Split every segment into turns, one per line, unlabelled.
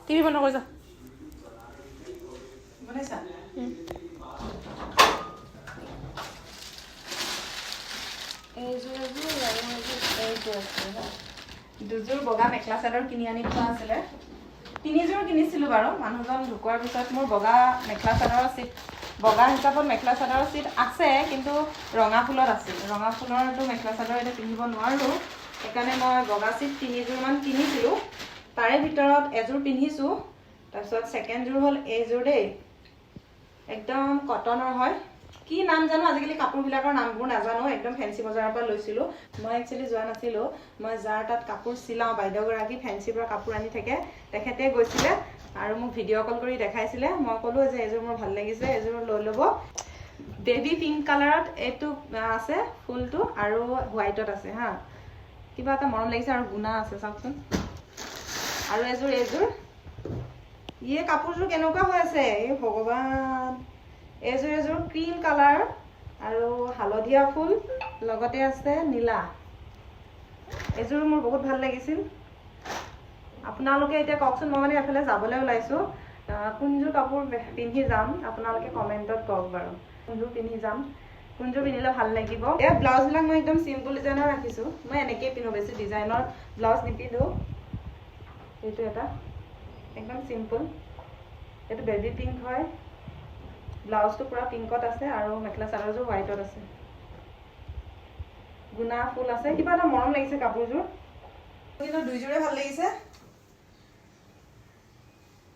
TV বন্ধ কৰি যা
বনাইছা দুযোৰ বগা মেখেলা চাদৰ কিনি আনি থোৱা আছিলে 3যোৰ কিনিছিলো বাৰু মানুহজন ঢুকোৱাৰ পিছত মোৰ বগা মেখেলা চাদৰৰ চিট বগা হিচাপত মেখেলা চাদৰৰ চিট আছে কিন্তু ৰঙা ফুলত আছিল ৰঙা ফুলৰটো মেখেলা চাদৰ এটা পিন্ধিব নোৱাৰো সেইকাৰণে মই বগা চিট 3যোৰ মান কিনিছিলো তাৰে ভিতৰত এযোৰ পিন্ধিছো তাৰপিছত সেকেন্ড যোৰ হ'ল এইযোৰ দেই একদম কটনৰ হয় কি নাম জানো আজিকালি কাপোৰবিলাকৰ নামবোৰ নাজানো একদম ফেন্সি বজাৰৰ পৰা লৈছিলো মই একচুয়ালি যোৱা নাছিলো মই যাৰ তাত কাপোৰ চিলাও বাইদেউগৰাকী ফেন্সিৰ পৰা কাপোৰ আনি থাকে তেখেতে গৈছিলে আৰু মোক ভিডিঅ' কল কৰি দেখাইছিলে মই ক'লো যে এযোৰ মোৰ ভাল লাগিছে এযোৰ লৈ ল'ব বেবি পিংক কালাৰত এইটো আছে ফুলটো আৰু হোৱাইটত আছে হা কিবা এটা মৰম লাগিছে আৰু গুণা আছে চাওকচোন আৰু এযোৰ ইয়ে কাপোৰযোৰ কেনেকুৱা হৈ আছে এই ভগৱান এযোৰ ক্ৰীম কালাৰ আৰু হালধীয়া ফুল লগতে আছে নীলা এযোৰ মোৰ বহুত ভাল লাগিছিল আপোনালোকে এতিয়া কওকচোন মই মানে এফালে যাবলৈ ওলাইছো কোনযোৰ কাপোৰ পিন্ধি যাম আপোনালোকে কমেন্টত কওক বাৰু কোনযোৰ পিন্ধি যাম কোনযোৰ পিন্ধিলে ভাল লাগিব এই ব্লাউজবিলাক মই একদম সিম্পল ডিজাইনৰ ৰাখিছো মই এনেকৈ পিন্ধো বেছি ডিজাইনৰ ব্লাউজ নিপিন্ধো এইটো এটা একদম সিম্পল এইটো বেবি পিংক হয় ব্লাউজটো পুৰা পিংকত আছে আৰু মেখেলা চাদৰযোৰ হোৱাইটত আছে গুণা ফুল আছে কিবা এটা মৰম লাগিছে কাপোৰযোৰ কিন্তু দুইযোৰে ভাল লাগিছে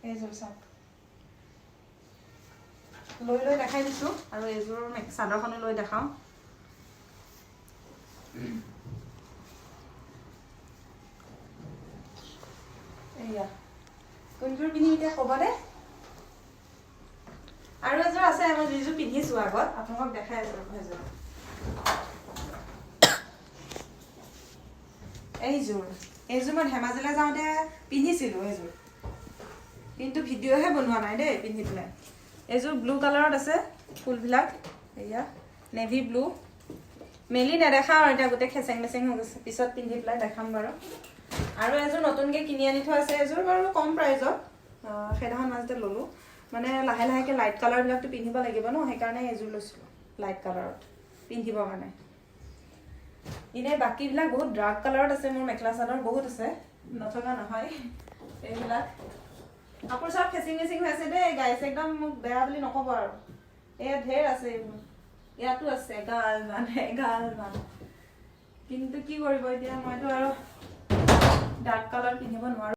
এইযোৰ চাওক লৈ দেখাই দিছো আৰু এইযোৰ চাদৰখনো লৈ দেখাও এয়া কোনযোৰ পিন্ধি এতিয়া ক'ব দে আৰু এযোৰ আছে মই যিযোৰ পিন্ধিছো আগত আপোনাক দেখাই আছো এযোৰ এইযোৰ মই ধেমাজিলৈ যাওঁতে পিন্ধিছিলো এইযোৰ কিন্তু ভিডিঅ'হে বনোৱা নাই দেই পিন্ধি পেলাই এইযোৰ ব্লু কালাৰত আছে ফুলবিলাক এয়া নেভি ব্লু মেলি নেদেখা আৰু এতিয়া গোটেই খেচেং মেচেং হৈ গৈছে পিছত পিন্ধি পেলাই দেখাম বাৰু আৰু এযোৰ নতুনকৈ কিনি আনি থোৱা আছে এযোৰ বাৰু কম প্ৰাইজত সেইদিনাখন মাজতে ল'লোঁ মানে লাহে লাহেকৈ লাইট কালাৰবিলাকতো পিন্ধিব লাগিব ন সেইকাৰণে এযোৰ লৈছিলোঁ লাইট কালাৰত পিন্ধিবৰ কাৰণে এনেই বাকীবিলাক বহুত ডাৰ্ক কালাৰত আছে মোৰ মেখেলা চাদৰ বহুত আছে নথকা নহয় এইবিলাক কাপোৰ চব খেচিং মেচিং হৈ আছে দেই গাইছ একদম মোক বেয়া বুলি নক'ব আৰু এয়া ঢেৰ আছে এইবোৰ ইয়াতো আছে এগাল মান কিন্তু কি কৰিব এতিয়া মইতো আৰু ডাৰ্ক কালাৰ পিন্ধিব নোৱাৰোঁ